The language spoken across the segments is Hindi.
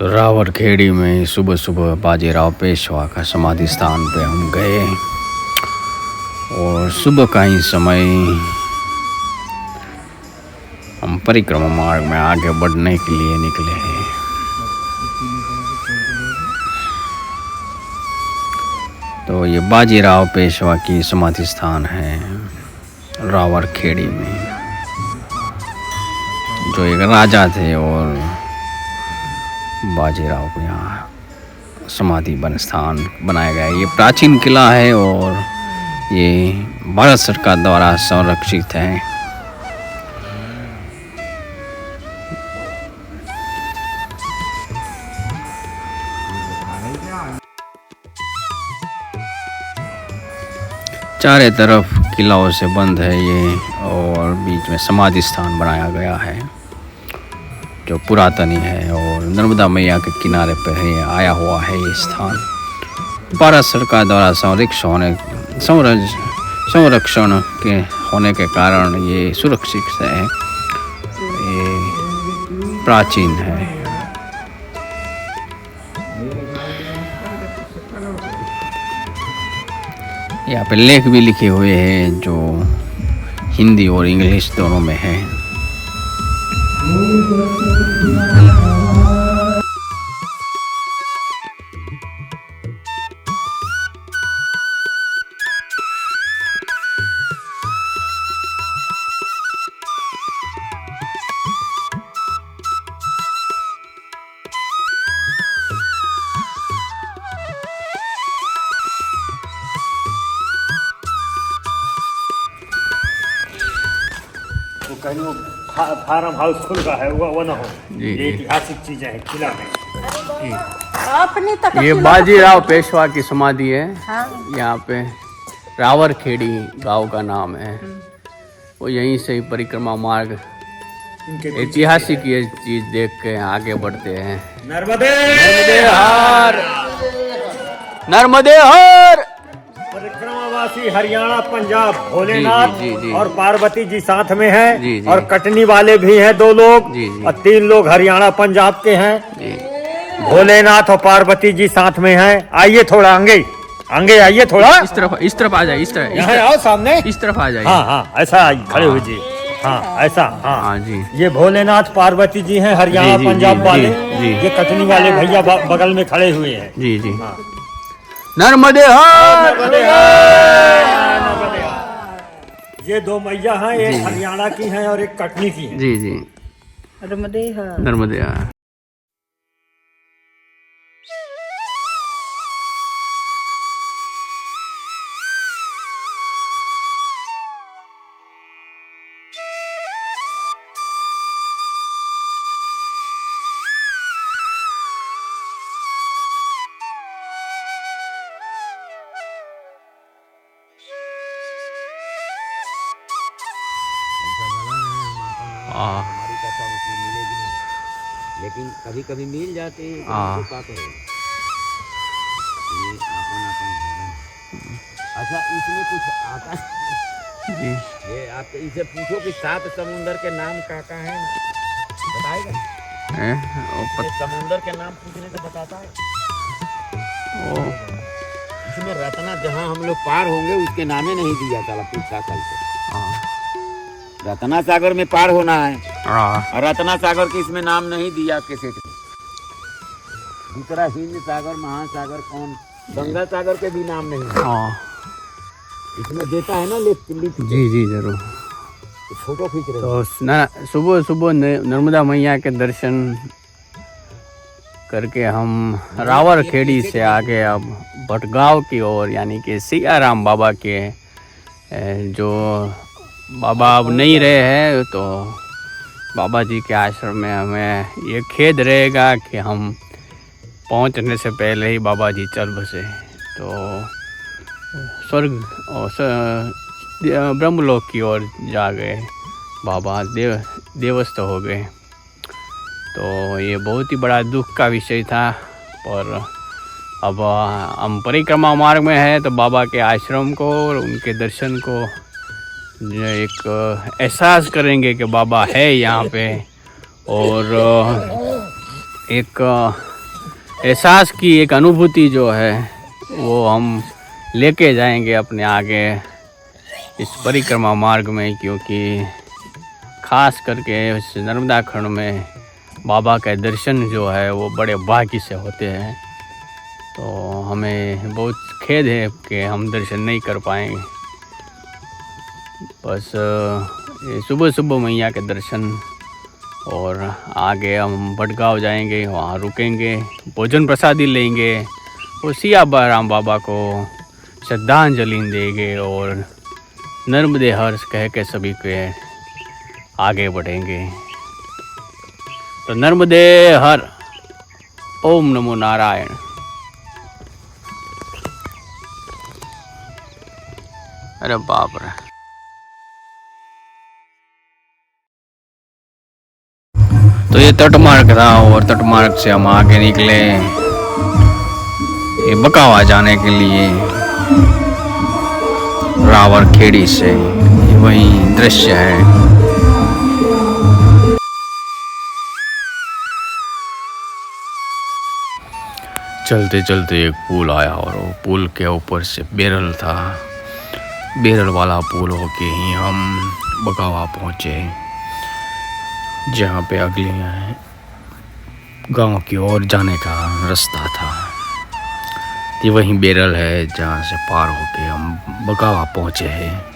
तो रावरखेड़ी में सुबह सुबह बाजीराव पेशवा का समाधि स्थान पे हम गए और सुबह का ही समय हम परिक्रमा मार्ग में आगे बढ़ने के लिए निकले हैं। तो ये बाजीराव पेशवा की समाधि स्थान है रावरखेड़ी में, जो एक राजा थे और बाजीराव को यहाँ समाधि बन स्थान बनाया गया है। ये प्राचीन किला है और ये भारत सरकार द्वारा संरक्षित है। चारों तरफ किलाओं से बंद है ये और बीच में समाधि स्थान बनाया गया है जो पुरातनी है और नर्मदा मैया के किनारे पर है आया हुआ है ये स्थान। भारत सरकार द्वारा संरक्षण के होने के कारण ये सुरक्षित है, ये प्राचीन है। यहाँ पे लेख भी लिखे हुए हैं जो हिंदी और इंग्लिश दोनों में है। कहीं वो फार्म हाउस खुल रहा है वो ना हो। ये ऐतिहासिक चीजें हैं किला में। अपनी तक ये बाजीराव पेशवा की समाधि है। हाँ। यहाँ पे रावरखेड़ी गांव का नाम है। वो यहीं से ही परिक्रमा मार्ग ऐतिहासिक ये चीज देख के आगे बढ़ते हैं। नर्मदे हर नर्मदे हर। परिक्रमावासी हरियाणा पंजाब भोलेनाथ जी। और पार्वती जी साथ में हैं। जी। और कटनी वाले भी हैं 2 लोग। जी। और 3 लोग हरियाणा पंजाब के हैं। भोलेनाथ और पार्वती जी साथ में हैं। आइए थोड़ा आगे आइए थोड़ा। इस तरफ आ जाए। इस तरफ यहाँ आओ सामने। इस तरफ आ जाए। हाँ ऐसा खड़े हुए जी। हाँ ऐसा। हाँ जी। ये भोलेनाथ पार्वती जी हैं हरियाणा पंजाब वाले। ये कटनी वाले भैया बगल में खड़े हुए हैं। जी। नर्मदे हर। ये 2 मैया हैं, एक हरियाणा की हैं और एक कटनी की हैं। जी। नर्मदे हर। हमारी कथा उसमें मिलेगी नहीं, लेकिन कभी कभी मिल जाते हैं तो क्या करें। ये अपन भजन। अच्छा इसमें कुछ आता है? ये आप इसे पूछो कि 7 समुंदर के नाम क्या हैं, बताएगा? समुंदर के नाम पूछने से बताता है। इसमें रत्ना जहाँ हम लोग पार होंगे उसके नामे नहीं दिया था, पूछा कल से। रत्ना सागर में पार होना है और रत्ना सागर के इसमें नाम नहीं दिया किसी के। दूसरा हिंद सागर महासागर कौन, गंगा सागर के भी नाम नहीं है। इसमें देता है ना लिख। जी जरूर। फोटो खींच रहे तो सुबह सुबह नर्मदा मैया के दर्शन करके हम रावरखेड़ी से आगे अब भटगांव की ओर यानी कि सियाराम बाबा के जो बाबा अब नहीं रहे हैं, तो बाबा जी के आश्रम में हमें ये खेद रहेगा कि हम पहुंचने से पहले ही बाबा जी चल बसे। तो स्वर्ग और ब्रह्मलोक की ओर जा गए, बाबा देवस्थ हो गए। तो ये बहुत ही बड़ा दुख का विषय था। पर अब हम परिक्रमा मार्ग में हैं तो बाबा के आश्रम को और उनके दर्शन को एक एहसास करेंगे कि बाबा है यहाँ पे। और एक एहसास की एक अनुभूति जो है वो हम लेके जाएंगे अपने आगे इस परिक्रमा मार्ग में, क्योंकि ख़ास करके इस नर्मदा खंड में बाबा के दर्शन जो है वो बड़े भाग्य से होते हैं। तो हमें बहुत खेद है कि हम दर्शन नहीं कर पाएंगे। बस ये सुबह सुबह मैया के दर्शन, और आगे हम भटगांव जाएंगे, वहाँ रुकेंगे, भोजन प्रसादी लेंगे और सिया राम बाबा को श्रद्धांजलि देंगे और नर्मदे हर्ष कह के सभी के आगे बढ़ेंगे। तो नर्मदे हर, ओम नमो नारायण। अरे बाप रे। तो ये तटमार्ग था और तटमार्ग से हम आगे निकले ये बकावा जाने के लिए रावर खेड़ी से। वही दृश्य है। चलते चलते एक पुल आया और वो पुल के ऊपर से बेरल था। बेरल वाला पुल होके ही हम बकावा पहुँचे, जहाँ पे अगले गांव की ओर जाने का रास्ता था। ये वही बेरल है जहाँ से पार होके हम बकावा पहुँचे हैं।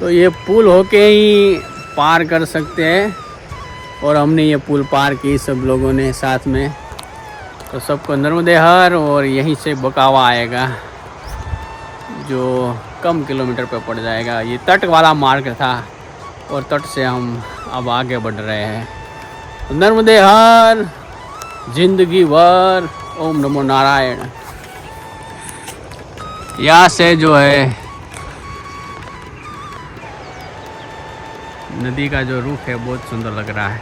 तो ये पुल होके ही पार कर सकते हैं, और हमने ये पुल पार की सब लोगों ने साथ में। तो सबको नर्मदे हर, और यहीं से बकावा आएगा जो कम किलोमीटर पे पड़ जाएगा। ये तट वाला मार्ग था और तट से हम अब आगे बढ़ रहे हैं। तो नर्मदे हर, जिंदगी भर, ओम नमो नारायण। यहाँ से जो है नदी का जो रुख है बहुत सुंदर लग रहा है।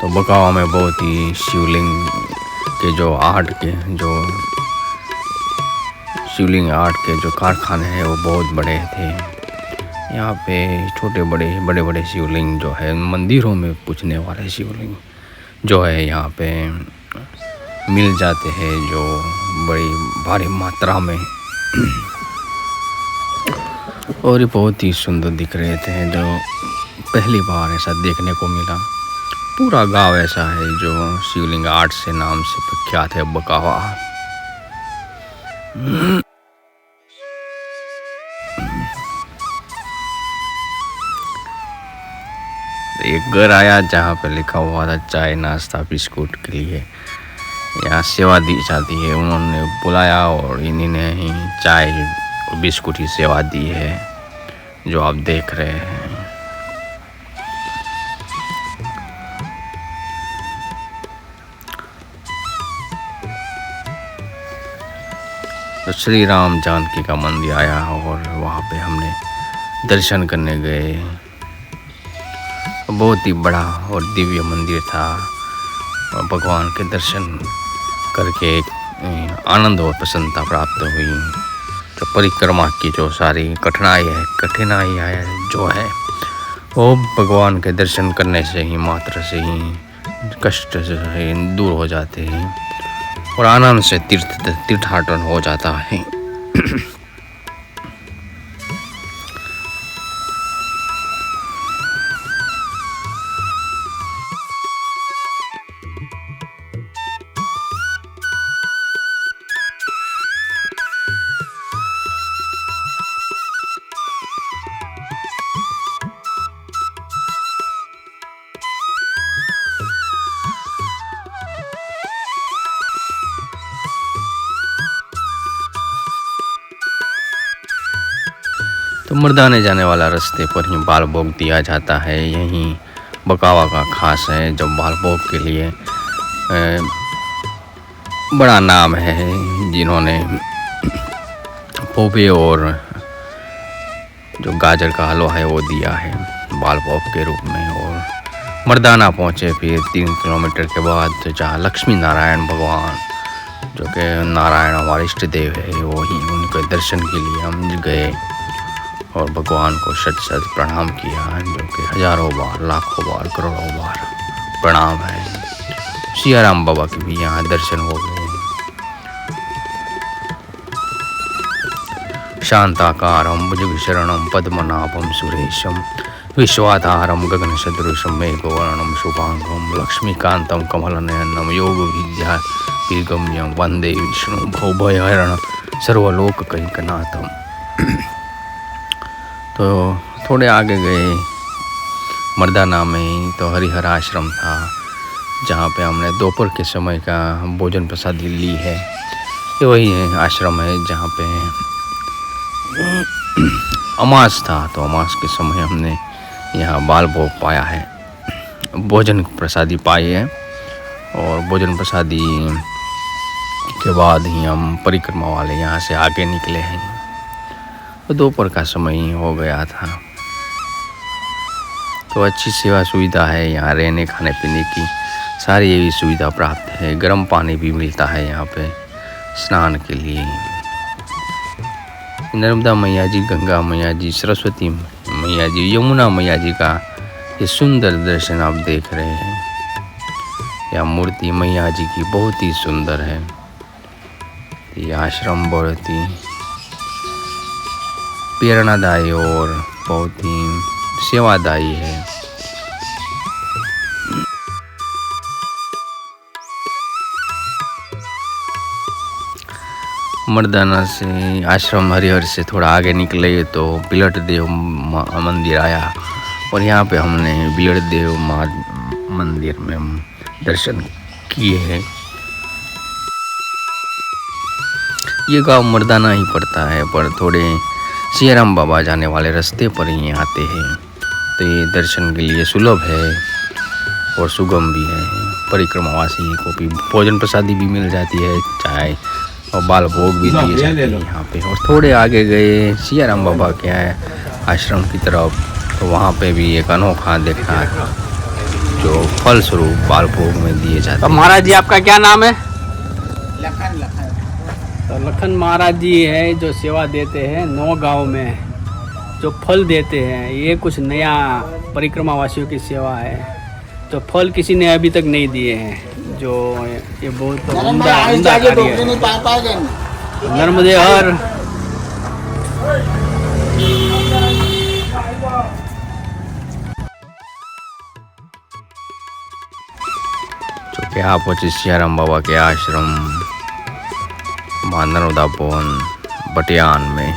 तो बकावा में बहुत ही शिवलिंग के जो आर्ट के जो शिवलिंग आर्ट के जो कारखाने हैं वो बहुत बड़े थे। यहाँ पे छोटे बड़े शिवलिंग जो है मंदिरों में पूजने वाले शिवलिंग जो है यहाँ पे मिल जाते हैं, जो बड़ी भारी मात्रा में, और ये बहुत ही सुंदर दिख रहे थे। जो पहली बार ऐसा देखने को मिला। पूरा गांव ऐसा है जो शिवलिंग आर्ट से नाम से प्रख्यात है, बकावा। एक घर आया जहाँ पे लिखा हुआ था चाय नाश्ता बिस्कुट के लिए यहाँ सेवा दी जाती है। उन्होंने बुलाया और इन्हीं ने ही चाय और बिस्कुट की सेवा दी है, जो आप देख रहे हैं। तो श्री राम जानकी का मंदिर आया और वहाँ पे हमने दर्शन करने गए। बहुत ही बड़ा और दिव्य मंदिर था, और भगवान के दर्शन करके आनंद और प्रसन्नता प्राप्त हुई। जो परिक्रमा की जो सारी कठिनाई जो है वो भगवान के दर्शन करने से ही मात्र से ही कष्ट से दूर हो जाते हैं और आनंद से तीर्थाटन हो जाता है। तो मर्दाने जाने वाला रास्ते पर ही बाल भोग दिया जाता है। यहीं बकावा का खास है। जब बाल भोग के लिए बड़ा नाम है, जिन्होंने पोपे और जो गाजर का हलवा है वो दिया है बाल भोग के रूप में। और मर्दाना पहुँचे फिर 3 किलोमीटर के बाद जहाँ लक्ष्मी नारायण भगवान, जो कि नारायण हमारे इष्ट देव है, वहीं उनके दर्शन के लिए हम गए और भगवान को शत प्रणाम किया, जो कि हजारों बार, लाखों बार, करोड़ों बार प्रणाम है। सियाराम बाबा के भी यहाँ दर्शन हो गए। शांताकारं भुजगशरणं पद्मनाभं सुरेशं विश्वाधारं गगनसदृशं मेघवर्णं शुभांगं लक्ष्मीकान्तं कमलनयनं योगविद्यादिगम्यं वन्दे विष्णु भवभयहरणं सर्वलोकैकनाथं। तो थोड़े आगे गए मर्दाना में तो हरिहर आश्रम था, जहाँ पे हमने दोपहर के समय का भोजन प्रसादी ली है। ये वही है आश्रम है जहाँ पे अमास था, तो अमास के समय हमने यहाँ बाल भोग पाया है, भोजन प्रसादी पाई है। और भोजन प्रसादी के बाद ही हम परिक्रमा वाले यहाँ से आगे निकले हैं। तो दोपहर का समय ही हो गया था। तो अच्छी सेवा सुविधा है यहाँ, रहने खाने पीने की सारी यही सुविधा प्राप्त है। गर्म पानी भी मिलता है यहाँ पे स्नान के लिए। नर्मदा मैया जी, गंगा मैया जी, सरस्वती मैया जी, यमुना मैया जी का ये सुंदर दर्शन आप देख रहे हैं। यह मूर्ति मैया जी की बहुत ही सुंदर है। ये आश्रम बहुत ही प्रेरणादायी और बहुत ही सेवादायी है। मर्दाना से आश्रम हरिहर से थोड़ा आगे निकले तो बिलट देव मंदिर आया और यहाँ पे हमने बिलट देव मंदिर में दर्शन किए हैं। ये गांव मर्दाना ही पड़ता है, पर थोड़े सियाराम बाबा जाने वाले रास्ते पर ही आते हैं, तो ये दर्शन के लिए सुलभ है और सुगम भी है। परिक्रमावासी को भी भोजन प्रसादी भी मिल जाती है, चाय और बाल भोग भी दिए जाते हैं यहाँ पे। और थोड़े आगे गए सियाराम बाबा के आश्रम की तरफ, तो वहाँ पे भी एक अनोखा देखा जो फल स्वरूप बाल भोग में दिए जाते हैं। तो महाराज जी आपका क्या नाम है? लखन। तो लखन महाराज जी है जो सेवा देते हैं 9 गांव में, जो फल देते हैं। ये कुछ नया परिक्रमा वासियों की सेवा है, जो फल किसी ने अभी तक नहीं दिए हैं। जो ये बहुत उम्दा कार्य है। नर्मदे हर जो कि आप पहुँचे सियाराम बाबा के आश्रम नर्मदा भवन बटियान में।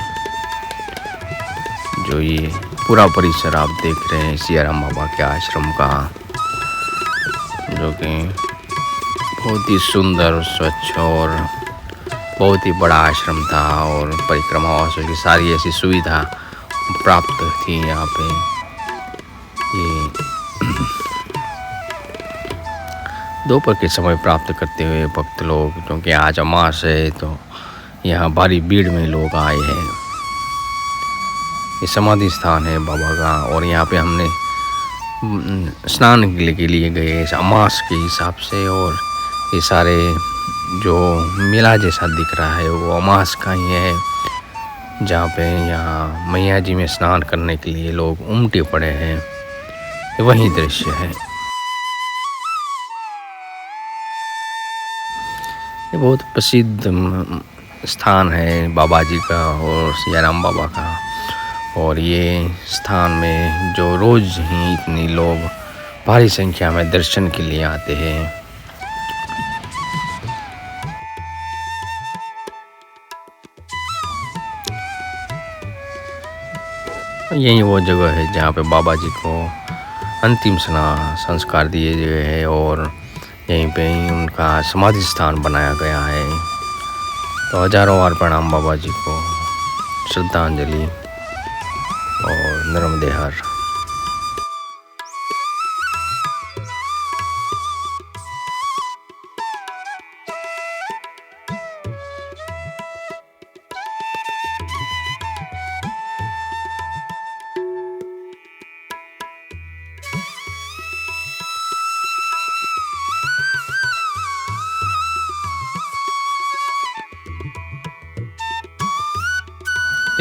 जो ये पूरा परिसर आप देख रहे हैं सियाराम बाबा के आश्रम का, जो कि बहुत ही सुंदर, स्वच्छ और बहुत ही बड़ा आश्रम था। और परिक्रमा वासियों की सारी ऐसी सुविधा प्राप्त थी यहाँ पे। ये दोपहर के समय प्राप्त करते हुए भक्त लोग, क्योंकि आज अमास है तो यहाँ भारी भीड़ में लोग आए हैं। ये समाधि स्थान है बाबा का, और यहाँ पे हमने स्नान के लिए गए अमास के हिसाब से। और ये सारे जो मेला जैसा दिख रहा है वो अमास का ही है, जहाँ पे यहाँ मैया जी में स्नान करने के लिए लोग उमटे पड़े हैं। ये वही दृश्य है। ये बहुत प्रसिद्ध स्थान है बाबा जी का और सियाराम बाबा का। और ये स्थान में जो रोज़ ही इतनी लोग भारी संख्या में दर्शन के लिए आते हैं। यही वो जगह है जहाँ पे बाबा जी को अंतिम संस्कार दिए गए हैं और यहीं पे ही उनका समाधि स्थान बनाया गया है। तो हजारों बार प्रणाम बाबा जी को, श्रद्धांजलि और नर्मदे हर।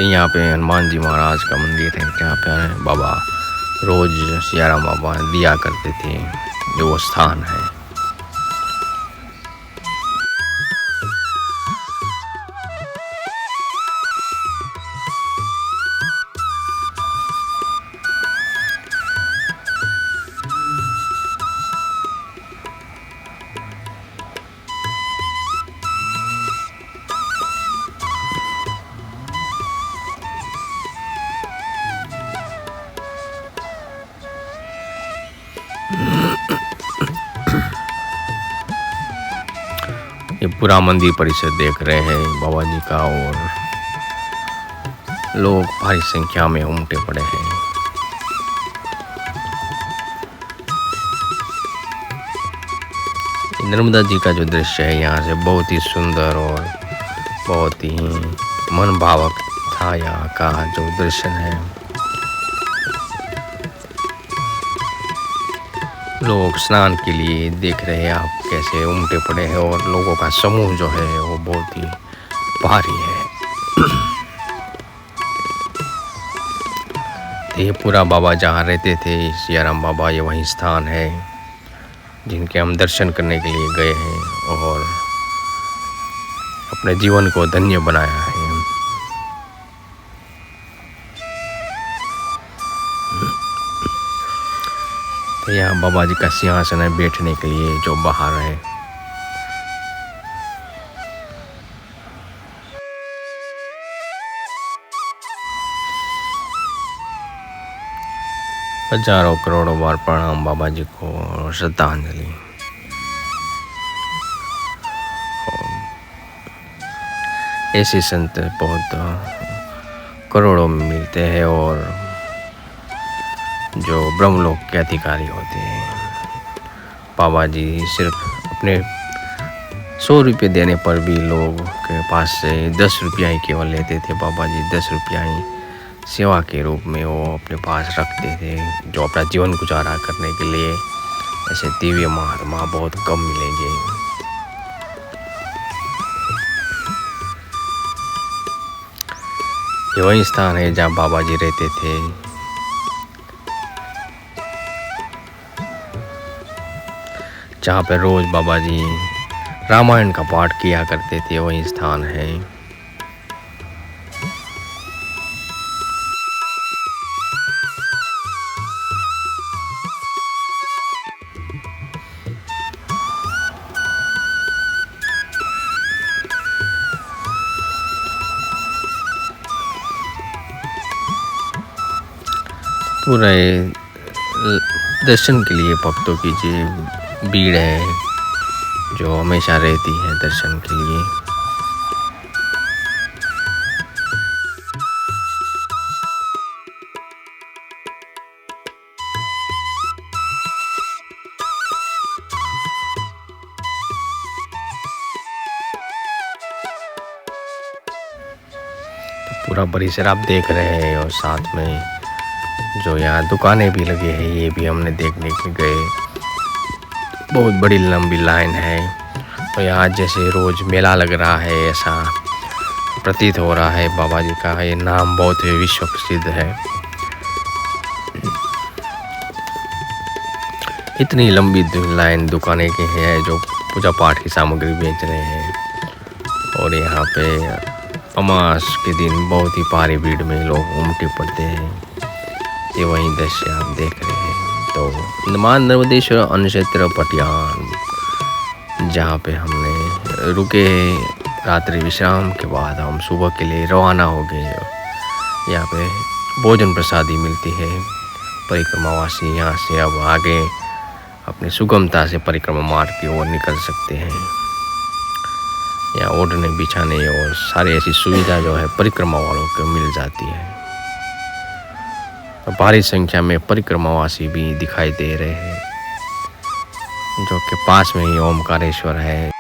यहाँ पे हनुमान जी महाराज का मंदिर है, जहाँ पे बाबा रोज सियाराम बाबा दिया करते थे। ये वो स्थान है। ये पूरा मंदिर परिसर देख रहे हैं बाबा जी का और लोग भारी संख्या में उमटे पड़े हैं। नर्मदा जी का जो दृश्य है यहाँ से बहुत ही सुंदर और बहुत ही मनभावक था। यहाँ का जो दृश्य है, लोग स्नान के लिए देख रहे हैं आप कैसे उमटे पड़े हैं और लोगों का समूह जो है वो बहुत ही भारी है। ये पूरा बाबा जहाँ रहते थे सियाराम बाबा, ये वही स्थान है जिनके हम दर्शन करने के लिए गए हैं और अपने जीवन को धन्य बनाया है। तो यहाँ बाबा जी का सिंहासन है बैठने के लिए जो बाहर है। हजारों करोड़ों बार प्रणाम बाबा जी को और श्रद्धांजलि। ऐसे संत बहुत करोड़ों में मिलते हैं और जो ब्रह्मलोक के अधिकारी होते हैं। बाबा जी सिर्फ अपने 100 रुपये देने पर भी लोग के पास से 10 रुपया ही केवल लेते थे। बाबा जी 10 रुपया ही सेवा के रूप में वो अपने पास रखते थे, जो अपना जीवन गुजारा करने के लिए। ऐसे दिव्य महात्मा बहुत कम मिलेंगे। ये वही स्थान है जहाँ बाबा जी रहते थे। जहाँ पे रोज बाबा जी रामायण का पाठ किया करते थे, वही स्थान है। पूरे दर्शन के लिए भक्तों की जो भीड़ है, जो हमेशा रहती है दर्शन के लिए। पूरा परिसर आप देख रहे हैं और साथ में जो यहाँ दुकानें भी लगे हैं, ये भी हमने देखने के गए। बहुत बड़ी लंबी लाइन है तो यहाँ जैसे रोज मेला लग रहा है ऐसा प्रतीत हो रहा है। बाबा जी का ये नाम बहुत ही विश्व प्रसिद्ध है। इतनी लंबी लाइन दुकानें की है जो पूजा पाठ की सामग्री बेच रहे हैं। और यहाँ पे अमास के दिन बहुत ही भारी भीड़ में लोग उमटी पड़ते हैं। ये वही दृश्य आप देख रहे हैं। तो मां नर्मदेश्वर अन्न क्षेत्र पटियान, जहाँ पे हमने रुके रात्रि विश्राम के बाद हम सुबह के लिए रवाना हो गए। यहाँ पे भोजन प्रसादी मिलती है। परिक्रमावासी यहाँ से अब आगे अपनी सुगमता से परिक्रमा मार्ग की ओर निकल सकते हैं। यहाँ ओढ़ने बिछाने और सारी ऐसी सुविधा जो है परिक्रमा वालों को मिल जाती है। तो भारी संख्या में परिक्रमावासी भी दिखाई दे रहे हैं, जो कि पास में ही ओमकारेश्वर है।